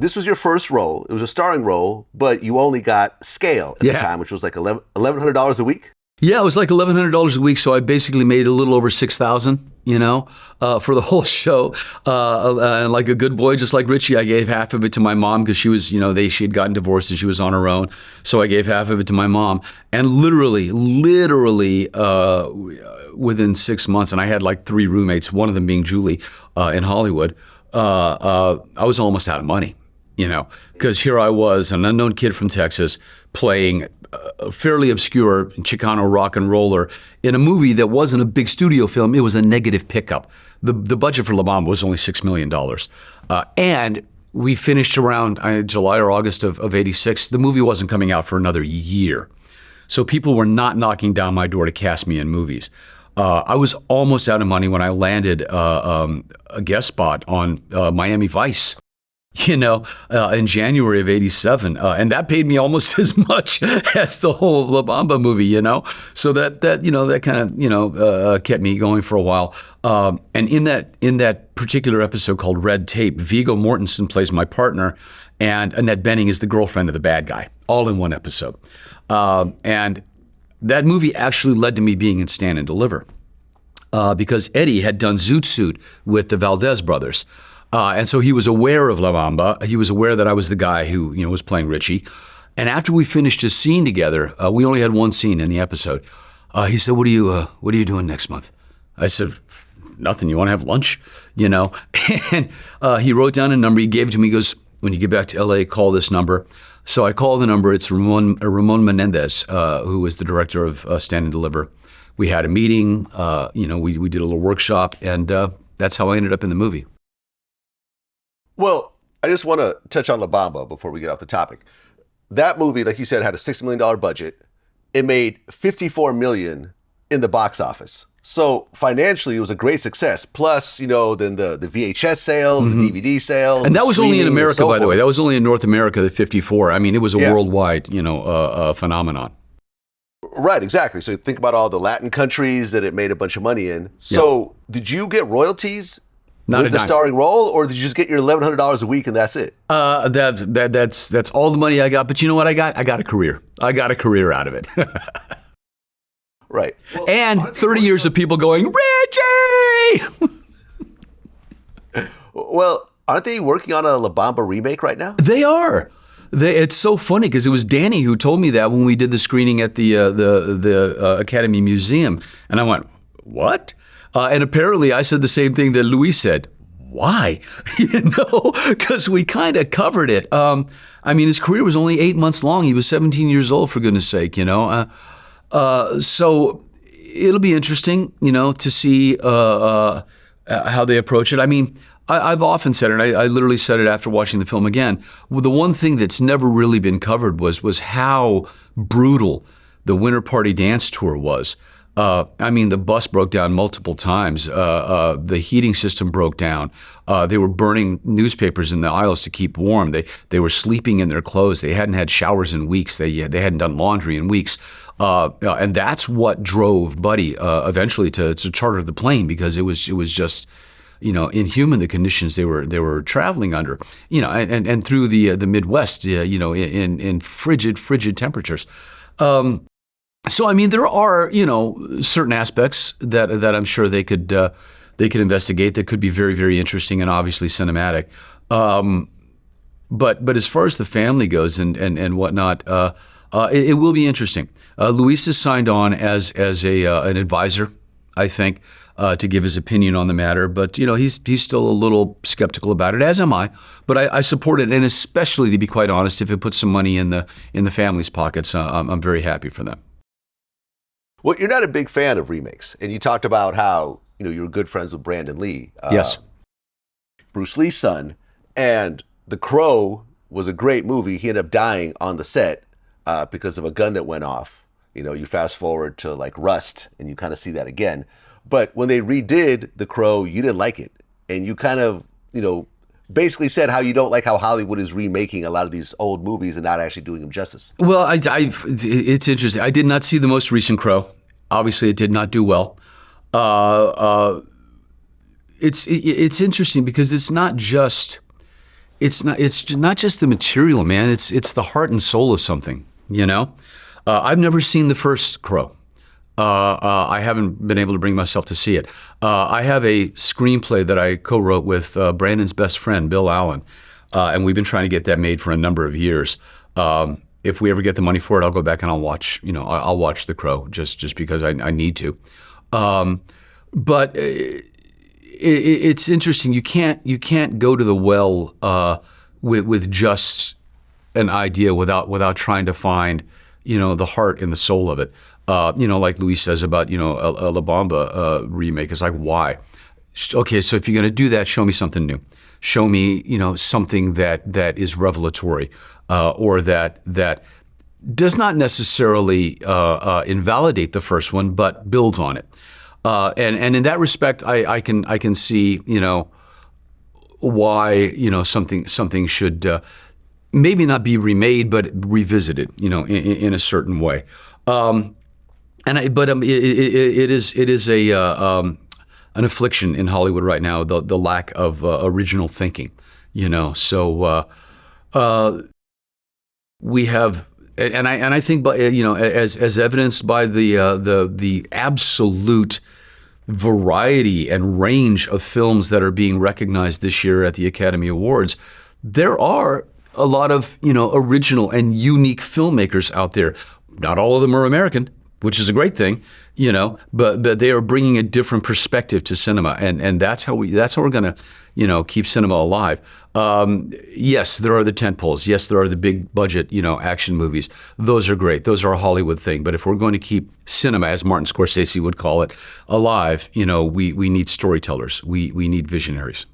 this was your first role. It was a starring role, but you only got scale at the time, which was like $1,100 a week. Yeah, it was like $1,100 a week, so I basically made a little over $6,000, for the whole show. And like a good boy, just like Richie, I gave half of it to my mom because she was, she had gotten divorced and she was on her own. So I gave half of it to my mom. And literally, within 6 months, and I had like 3 roommates, one of them being Julie in Hollywood, I was almost out of money, because here I was, an unknown kid from Texas, playing a fairly obscure Chicano rock and roller in a movie that wasn't a big studio film. It was a negative pickup. The budget for La Bamba was only $6 million. And we finished around July or August of 86. The movie wasn't coming out for another year. So people were not knocking down my door to cast me in movies. I was almost out of money when I landed a guest spot on Miami Vice, in January of 87. And that paid me almost as much as the whole La Bamba movie, So that kind of, kept me going for a while. And in that particular episode called Red Tape, Viggo Mortensen plays my partner, and Annette Bening is the girlfriend of the bad guy, all in one episode. And that movie actually led to me being in Stand and Deliver, because Eddie had done Zoot Suit with the Valdez brothers. And so he was aware of La Bamba. He was aware that I was the guy who, was playing Richie. And after we finished a scene together, we only had one scene in the episode. He said, "What are you doing next month?" I said, "Nothing. You want to have lunch?" And he wrote down a number. He gave it to me. He goes, "When you get back to LA, call this number." So I called the number. It's Ramon Menendez, who was the director of Stand and Deliver. We had a meeting. We did a little workshop, and that's how I ended up in the movie. Well, I just want to touch on La Bamba before we get off the topic. That movie, like you said, had a $6 million budget. It made $54 million in the box office. So financially, it was a great success. Plus, then the VHS sales, the DVD sales. And that was only in America, by the way. That was only in North America, the 54. I mean, it was a worldwide, phenomenon. Right, exactly. So think about all the Latin countries that it made a bunch of money in. So did you get royalties? Not with the starring role, or did you just get your $1,100 a week and that's it? That's all the money I got. But you know what I got? I got a career. I got a career out of it. Right. Well, and 30 years of people going, Richie! Well, aren't they working on a La Bamba remake right now? They are. It's so funny because it was Danny who told me that when we did the screening at the Academy Museum. And I went, what? And apparently I said the same thing that Luis said. Why? Because we kind of covered it. His career was only 8 months long. He was 17 years old, for goodness sake, So it'll be interesting, to see how they approach it. I mean, I've often said it, I literally said it after watching the film again. Well, the one thing that's never really been covered was how brutal the Winter Party Dance Tour was. The bus broke down multiple times. The heating system broke down. They were burning newspapers in the aisles to keep warm. They were sleeping in their clothes. They hadn't had showers in weeks. They hadn't done laundry in weeks. And that's what drove Buddy eventually to charter the plane, because it was just, inhuman, the conditions they were traveling under, and through the Midwest, in frigid temperatures. So, there are, certain aspects that I'm sure they could investigate that could be very, very interesting and obviously cinematic. But as far as the family goes and whatnot, it will be interesting. Luis is signed on as an advisor, I think, to give his opinion on the matter. But, he's still a little skeptical about it, as am I. But I support it, and especially, to be quite honest, if it puts some money in the family's pockets, I'm very happy for them. Well, you're not a big fan of remakes, and you talked about how you were good friends with Brandon Lee. Yes, Bruce Lee's son, and The Crow was a great movie. He ended up dying on the set because of a gun that went off. You fast forward to like Rust, and you kind of see that again. But when they redid The Crow, you didn't like it, and you kind of basically said how you don't like how Hollywood is remaking a lot of these old movies and not actually doing them justice. Well, it's interesting. I did not see the most recent Crow. Obviously, it did not do well. It's interesting because it's not just it's not just the material, man. It's the heart and soul of something. You know, I've never seen the first Crow. I haven't been able to bring myself to see it. I have a screenplay that I co-wrote with Brandon's best friend, Bill Allen, and we've been trying to get that made for a number of years. If we ever get the money for it, I'll go back and I'll watch. I'll watch The Crow just because I need to. But it's interesting. You can't go to the well with just an idea without trying to find the heart and the soul of it. Like Luis says about a La Bamba remake. It's like, why? Okay, so if you're going to do that, show me something new. Show me something that is revelatory, or that does not necessarily invalidate the first one, but builds on it. And in that respect, I can see why something should maybe not be remade, but revisited in a certain way. It is an affliction in Hollywood right now, the lack of original thinking. So we have. And I think, as evidenced by the absolute variety and range of films that are being recognized this year at the Academy Awards, there are a lot of original and unique filmmakers out there. Not all of them are American, which is a great thing, but they are bringing a different perspective to cinema, and that's how we're going to keep cinema alive. Yes, there are the tentpoles. Yes, there are the big budget action movies. Those are great. Those are a Hollywood thing. But if we're going to keep cinema, as Martin Scorsese would call it, alive, we need storytellers. We need visionaries.